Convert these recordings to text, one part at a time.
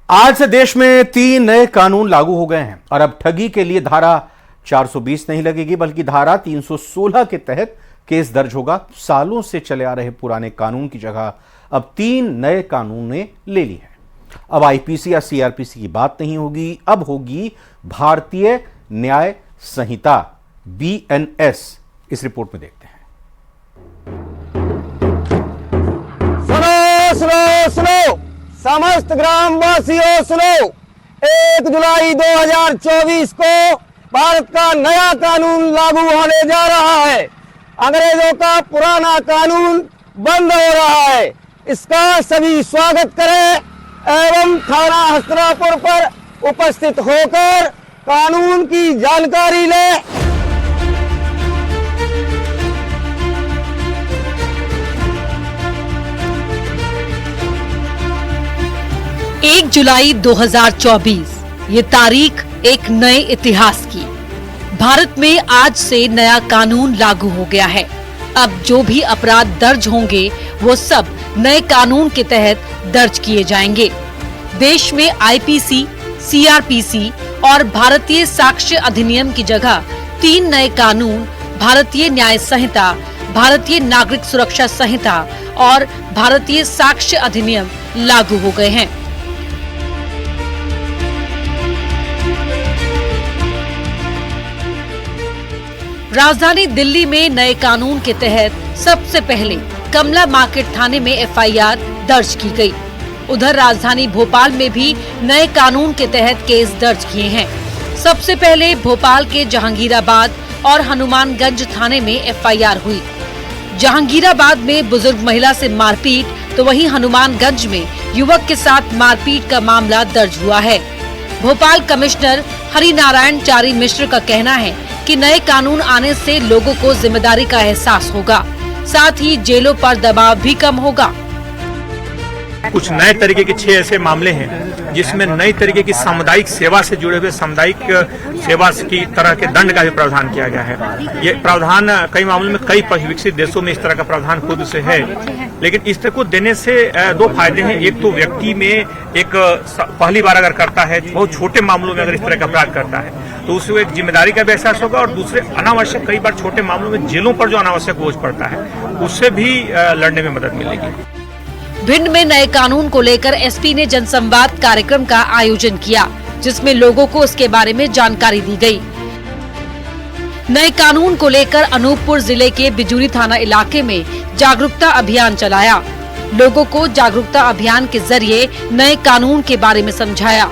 आज से देश में 3 नए कानून लागू हो गए हैं और अब ठगी के लिए धारा 420 नहीं लगेगी, बल्कि धारा 316 के तहत केस दर्ज होगा। सालों से चले आ रहे पुराने कानून की जगह अब 3 नए कानून ने ले ली है। अब आईपीसी या सीआरपीसी की बात नहीं होगी, अब होगी भारतीय न्याय संहिता बीएनएस। इस रिपोर्ट में देखते हैं। सुनो समस्त ग्रामवासियों सुनो, 1 जुलाई 2024 को भारत का नया कानून लागू होने जा रहा है। अंग्रेजों का पुराना कानून बंद हो रहा है। इसका सभी स्वागत करें एवं थाना हस्तिनापुर पर उपस्थित होकर कानून की जानकारी लें। 1 जुलाई 2024 ये तारीख एक नए इतिहास की। भारत में आज से नया कानून लागू हो गया है। अब जो भी अपराध दर्ज होंगे वो सब नए कानून के तहत दर्ज किए जाएंगे। देश में आईपीसी, सीआरपीसी और भारतीय साक्ष्य अधिनियम की जगह 3 नए कानून भारतीय न्याय संहिता, भारतीय नागरिक सुरक्षा संहिता और भारतीय साक्ष्य अधिनियम लागू हो गए हैं। राजधानी दिल्ली में नए कानून के तहत सबसे पहले कमला मार्केट थाने में एफआईआर दर्ज की गई। उधर राजधानी भोपाल में भी नए कानून के तहत केस दर्ज किए हैं। सबसे पहले भोपाल के जहांगीराबाद और हनुमानगंज थाने में एफआईआर हुई। जहांगीराबाद में बुजुर्ग महिला से मारपीट, तो वहीं हनुमानगंज में युवक के साथ मारपीट का मामला दर्ज हुआ है। भोपाल कमिश्नर हरिनारायण चारी मिश्र का कहना है कि नए कानून आने से लोगों को जिम्मेदारी का एहसास होगा, साथ ही जेलों पर दबाव भी कम होगा। कुछ नए तरीके के 6 ऐसे मामले हैं जिसमें नई तरीके की सामुदायिक सेवा से जुड़े हुए सामुदायिक सेवा की तरह के दंड का भी प्रावधान किया गया है। ये प्रावधान कई मामलों में कई विकसित देशों में इस तरह का प्रावधान खुद से है, लेकिन इस तरह को देने से 2 फायदे हैं। एक तो व्यक्ति में एक पहली बार अगर करता है, बहुत छोटे मामलों में अगर इस तरह का अपराध करता है तो उससे एक जिम्मेदारी का भी एहसास होगा, और दूसरे अनावश्यक कई बार छोटे मामलों में जेलों पर जो अनावश्यक बोझ पड़ता है उससे भी लड़ने में मदद मिलेगी। भिंड में नए कानून को लेकर एसपी ने जनसंवाद कार्यक्रम का आयोजन किया, जिसमें लोगों को इसके बारे में जानकारी दी गई। नए कानून को लेकर अनूपपुर जिले के बिजूरी थाना इलाके में जागरूकता अभियान चलाया। लोगों को जागरूकता अभियान के जरिए नए कानून के बारे में समझाया।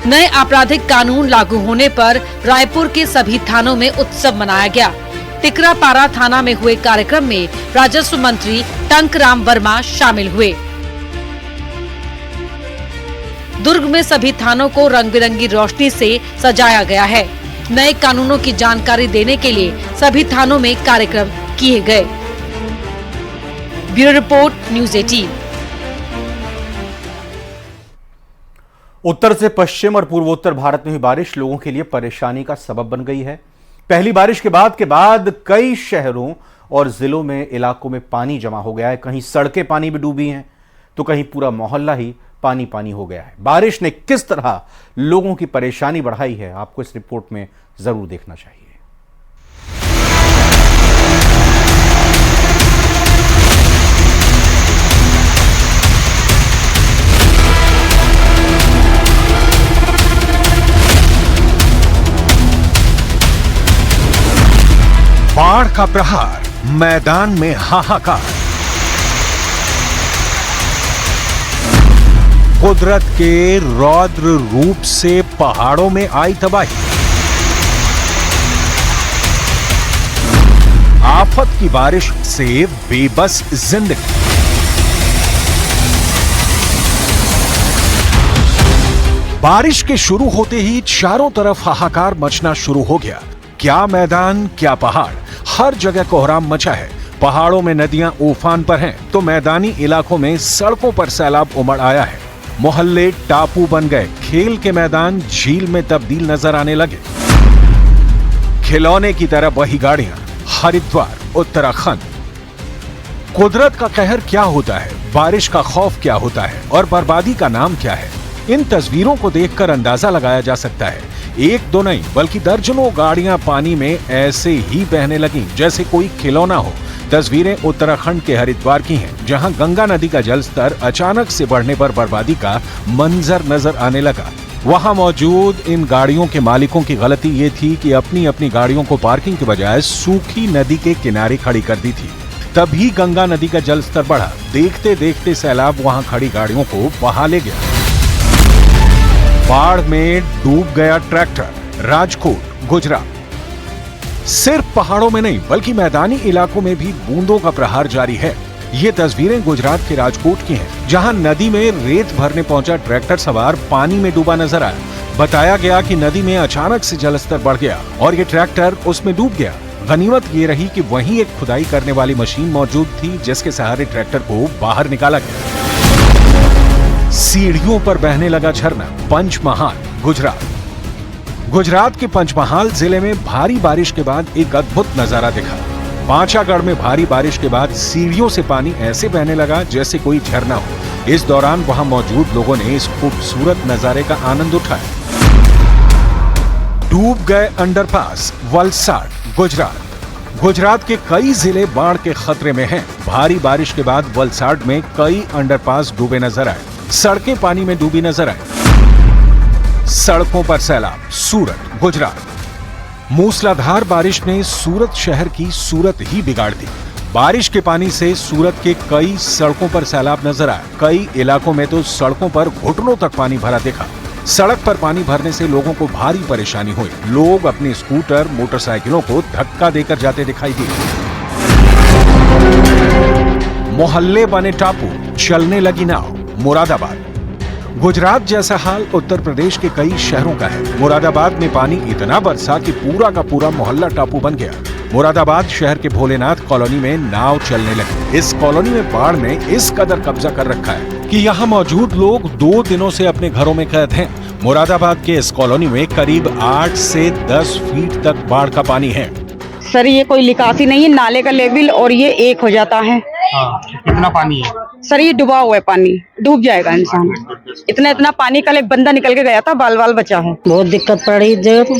नए आपराधिक कानून लागू होने पर रायपुर के सभी थानों में उत्सव मनाया गया। टिकरापारा थाना में हुए कार्यक्रम में राजस्व मंत्री टंकराम वर्मा शामिल हुए। दुर्ग में सभी थानों को रंग बिरंगी रोशनी से सजाया गया है। नए कानूनों की जानकारी देने के लिए सभी थानों में कार्यक्रम किए गए। Bureau report, news 18। उत्तर से पश्चिम और पूर्वोत्तर भारत में हुई बारिश लोगों के लिए परेशानी का सबब बन गई है। पहली बारिश के बाद कई शहरों और जिलों में इलाकों में पानी जमा हो गया है। कहीं सड़कें पानी में डूबी हैं तो कहीं पूरा मोहल्ला ही पानी पानी हो गया है। बारिश ने किस तरह लोगों की परेशानी बढ़ाई है, आपको इस रिपोर्ट में जरूर देखना चाहिए। बाढ़ का प्रहार, मैदान में हाहाकार। कुदरत के रौद्र रूप से पहाड़ों में आई तबाही। आफत की बारिश से बेबस जिंदगी। बारिश के शुरू होते ही चारों तरफ हाहाकार मचना शुरू हो गया। क्या मैदान, क्या पहाड़, हर जगह कोहराम मचा है। पहाड़ों में नदियां उफान पर हैं, तो मैदानी इलाकों में सड़कों पर सैलाब उमड़ आया है। मोहल्ले टापू बन गए, खेल के मैदान झील में तब्दील नजर आने लगे। खिलौने की तरह वही गाड़ियां, हरिद्वार, उत्तराखंड। कुदरत का कहर क्या होता है, बारिश का खौफ क्या होता है और बर्बादी का नाम क्या है, इन तस्वीरों को देखकर अंदाजा लगाया जा सकता है। एक दो नहीं बल्कि दर्जनों गाड़ियां पानी में ऐसे ही बहने लगीं जैसे कोई खिलौना हो। तस्वीरें उत्तराखंड के हरिद्वार की हैं, जहां गंगा नदी का जलस्तर अचानक से बढ़ने पर बर्बादी का मंजर नजर आने लगा। वहां मौजूद इन गाड़ियों के मालिकों की गलती ये थी कि अपनी अपनी गाड़ियों को पार्किंग के बजाय सूखी नदी के किनारे खड़ी कर दी थी। तभी गंगा नदी का जलस्तर बढ़ा। देखते देखते सैलाब वहां खड़ी गाड़ियों को बहा ले गया। बाढ़ में डूब गया ट्रैक्टर, राजकोट, गुजरात। सिर्फ पहाड़ों में नहीं बल्कि मैदानी इलाकों में भी बूंदों का प्रहार जारी है। ये तस्वीरें गुजरात के राजकोट की हैं, जहां नदी में रेत भरने पहुंचा ट्रैक्टर सवार पानी में डूबा नजर आया। बताया गया कि नदी में अचानक से जलस्तर बढ़ गया और ये ट्रैक्टर उसमें डूब गया। गनीमत ये रही कि वहीं एक खुदाई करने वाली मशीन मौजूद थी, जिसके सहारे ट्रैक्टर को बाहर निकाला गया। सीढ़ियों पर बहने लगा झरना, पंचमहाल, गुजरात। गुजरात के पंचमहाल जिले में भारी बारिश के बाद एक अद्भुत नजारा दिखा। पांचागढ़ में भारी बारिश के बाद सीढ़ियों से पानी ऐसे बहने लगा जैसे कोई झरना हो। इस दौरान वहां मौजूद लोगों ने इस खूबसूरत नजारे का आनंद उठाया। डूब गए अंडरपास, वलसाड, गुजरात। गुजरात के कई जिले बाढ़ के खतरे में हैं। भारी बारिश के बाद वलसाड में कई अंडरपास डूबे नजर आए। सड़कें पानी में डूबी नजर आई। सड़कों पर सैलाब, सूरत, गुजरात। मूसलाधार बारिश ने सूरत शहर की सूरत ही बिगाड़ दी। बारिश के पानी से सूरत के कई सड़कों पर सैलाब नजर आया। कई इलाकों में तो सड़कों पर घुटनों तक पानी भरा दिखा। सड़क पर पानी भरने से लोगों को भारी परेशानी हुई। लोग अपने स्कूटर, मोटरसाइकिलों को धक्का देकर जाते दिखाई दिए। मोहल्ले बने टापू, चलने लगी नाव, मुरादाबाद। गुजरात जैसा हाल उत्तर प्रदेश के कई शहरों का है। मुरादाबाद में पानी इतना बरसा कि पूरा का पूरा मोहल्ला टापू बन गया। मुरादाबाद शहर के भोलेनाथ कॉलोनी में नाव चलने लगी। इस कॉलोनी में बाढ़ ने इस कदर कब्जा कर रखा है कि यहाँ मौजूद लोग 2 दिनों से अपने घरों में कैद हैं। मुरादाबाद के इस कॉलोनी में करीब 8 से 10 फीट तक बाढ़ का पानी है। सर ये कोई निकासी नहीं है, नाले का लेवल और ये एक हो जाता है। कितना पानी है? सर ये डूबा हुआ है, पानी डूब जाएगा इंसान। इतना पानी, कल एक बंदा निकल के गया था, बाल बाल बचा है। बहुत दिक्कत पड़ रही जगह तो।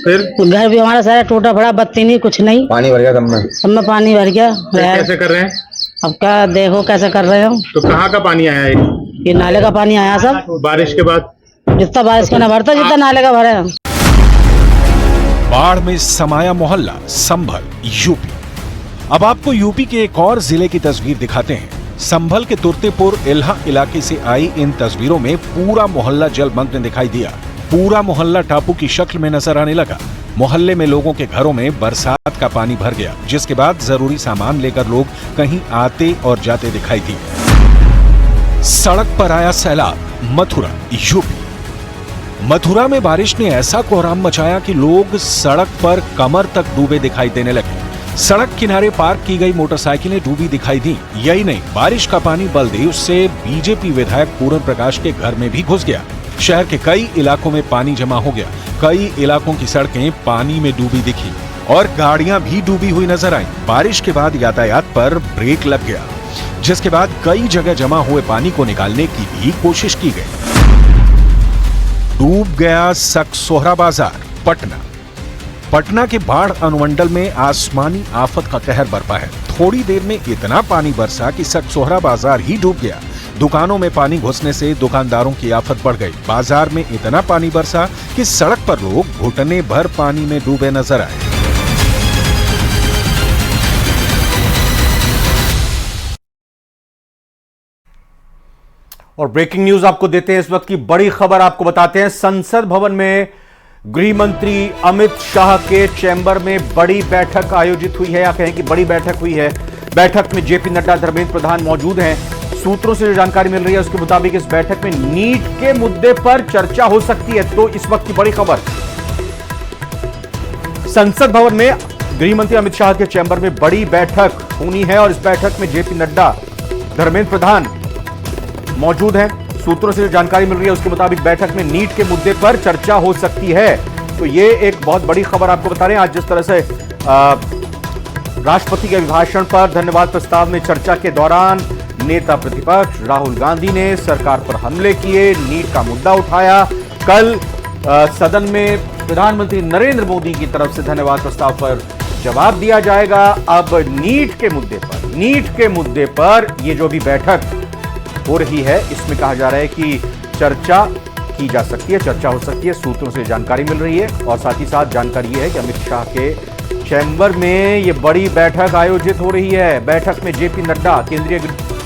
फिर घर भी हमारा सारा टूटा पड़ा, बत्ती नहीं, कुछ नहीं, पानी भर गया सब में पानी भर गया। कैसे कर रहे हैं? अब क्या देखो कैसे कर रहे हो। तो कहाँ का पानी आया है? ये नाले का पानी आया सब, बारिश के बाद जितना बारिश का न भरता जितना नाले का भरे। बाढ़ में समाया मोहल्ला, संभल, यूपी। अब आपको यूपी के एक और जिले की तस्वीर दिखाते हैं। संभल के तुर्तेपुर इल्हा इलाके से आई इन तस्वीरों में पूरा मोहल्ला जलमग्न दिखाई दिया। पूरा मोहल्ला टापू की शक्ल में नजर आने लगा। मोहल्ले में लोगों के घरों में बरसात का पानी भर गया, जिसके बाद जरूरी सामान लेकर लोग कहीं आते और जाते दिखाई दिए। सड़क पर आया सैलाब, मथुरा, यूपी। मथुरा में बारिश ने ऐसा कोहराम मचाया कि लोग सड़क पर कमर तक डूबे दिखाई देने लगे। सड़क किनारे पार्क की गई मोटरसाइकिलें डूबी दिखाई दी। यही नहीं, बारिश का पानी बलदेव से बीजेपी विधायक पूरन प्रकाश के घर में भी घुस गया। शहर के कई इलाकों में पानी जमा हो गया। कई इलाकों की सड़कें पानी में डूबी दिखी और गाड़ियां भी डूबी हुई नजर आईं। बारिश के बाद यातायात पर ब्रेक लग गया, जिसके बाद कई जगह जमा हुए पानी को निकालने की भी कोशिश की गई। डूब गया सकसोहरा बाजार, पटना। पटना के बाढ़ अनुमंडल में आसमानी आफत का कहर बरपा है। थोड़ी देर में इतना पानी बरसा कि सकसोहरा बाजार ही डूब गया। दुकानों में पानी घुसने से दुकानदारों की आफत बढ़ गई। बाजार में इतना पानी बरसा कि सड़क पर लोग घुटने भर पानी में डूबे नजर आए। और ब्रेकिंग न्यूज आपको देते हैं। इस वक्त की बड़ी खबर आपको बताते हैं। संसद भवन में गृह मंत्री अमित शाह के चैम्बर में बड़ी बैठक आयोजित हुई है, या कहें कि बड़ी बैठक हुई है। बैठक में जेपी नड्डा, धर्मेंद्र प्रधान मौजूद हैं। सूत्रों से जो जानकारी मिल रही है उसके मुताबिक इस बैठक में नीट के मुद्दे पर चर्चा हो सकती है। तो इस वक्त की बड़ी खबर, संसद भवन में गृह मंत्री अमित शाह के चैम्बर में बड़ी बैठक होनी है और इस बैठक में जेपी नड्डा, धर्मेंद्र प्रधान मौजूद हैं। सूत्रों से जो जानकारी मिल रही है उसके मुताबिक बैठक में नीट के मुद्दे पर चर्चा हो सकती है। तो ये एक बहुत बड़ी खबर आपको बता रहे हैं। आज जिस तरह से राष्ट्रपति के अभिभाषण पर धन्यवाद प्रस्ताव में चर्चा के दौरान नेता प्रतिपक्ष राहुल गांधी ने सरकार पर हमले किए, नीट का मुद्दा उठाया। कल सदन में प्रधानमंत्री नरेंद्र मोदी की तरफ से धन्यवाद प्रस्ताव पर जवाब दिया जाएगा। अब नीट के मुद्दे पर ये जो भी बैठक हो रही है, इसमें कहा जा रहा है कि चर्चा की जा सकती है, चर्चा हो सकती है। सूत्रों से जानकारी मिल रही है और साथ ही साथ जानकारी यह है कि अमित शाह के चैम्बर में ये बड़ी बैठक आयोजित हो रही है। बैठक में जेपी नड्डा, केंद्रीय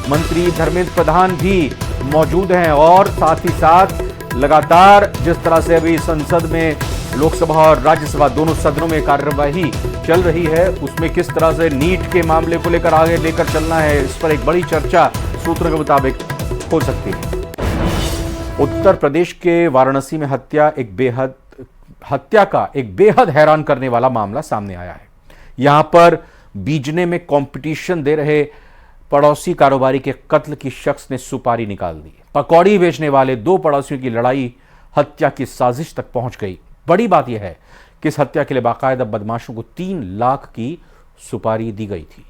मंत्री धर्मेंद्र प्रधान भी मौजूद हैं और साथ ही साथ लगातार जिस तरह से अभी संसद में, लोकसभा और राज्यसभा दोनों सदनों में कार्यवाही चल रही है, उसमें किस तरह से नीट के मामले को लेकर आगे लेकर चलना है, इस पर एक बड़ी चर्चा सूत्रों के मुताबिक हो सकती है। उत्तर प्रदेश के वाराणसी में हत्या का एक बेहद हैरान करने वाला मामला सामने आया है। यहां पर बीजने में कंपटीशन दे रहे पड़ोसी कारोबारी के कत्ल की शख्स ने सुपारी निकाल दी। पकौड़ी बेचने वाले दो पड़ोसियों की लड़ाई हत्या की साजिश तक पहुंच गई। बड़ी बात यह है कि इस हत्या के लिए बाकायदा बदमाशों को 3 लाख की सुपारी दी गई थी।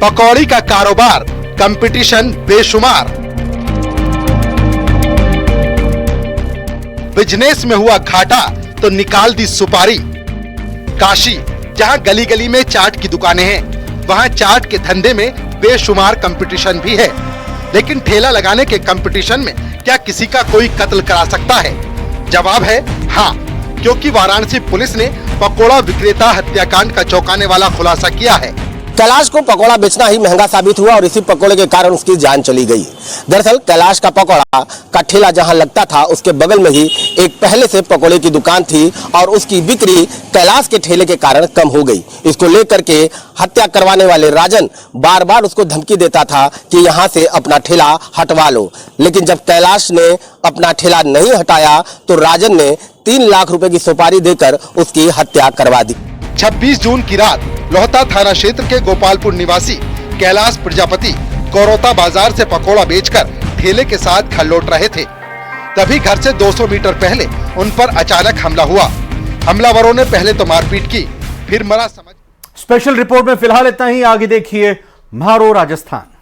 पकौड़ी का कारोबार, कंपटीशन बेशुमार, बिजनेस में हुआ घाटा तो निकाल दी सुपारी। काशी, जहां गली गली में चाट की दुकानें हैं, वहां चाट के धंधे में बेशुमार कंपटीशन भी है। लेकिन ठेला लगाने के कंपटीशन में क्या किसी का कोई कत्ल करा सकता है? जवाब है हाँ, क्योंकि वाराणसी पुलिस ने पकोड़ा विक्रेता हत्याकांड का चौंकाने वाला खुलासा किया है। कैलाश को पकौड़ा बेचना ही महंगा साबित हुआ और इसी पकौड़े के कारण उसकी जान चली गई। दरअसल कैलाश का पकौड़ा का ठेला जहां लगता था, उसके बगल में ही एक पहले से पकौड़े की दुकान थी और उसकी बिक्री कैलाश के ठेले के कारण कम हो गई। इसको लेकर के हत्या करवाने वाले राजन बार बार उसको धमकी देता था कि यहाँ से अपना ठेला हटवा लो, लेकिन जब कैलाश ने अपना ठेला नहीं हटाया तो राजन ने 3 लाख रुपए की सुपारी देकर उसकी हत्या करवा दी। 26 जून की रात लोहता थाना क्षेत्र के गोपालपुर निवासी कैलाश प्रजापति कौरोता बाजार से पकोड़ा बेचकर ठेले के साथ घर लौट रहे थे। तभी घर से 200 मीटर पहले उन पर अचानक हमला हुआ। हमलावरों ने पहले तो मारपीट की, फिर मरा समझ। स्पेशल रिपोर्ट में फिलहाल इतना ही। आगे देखिए म्हारो राजस्थान।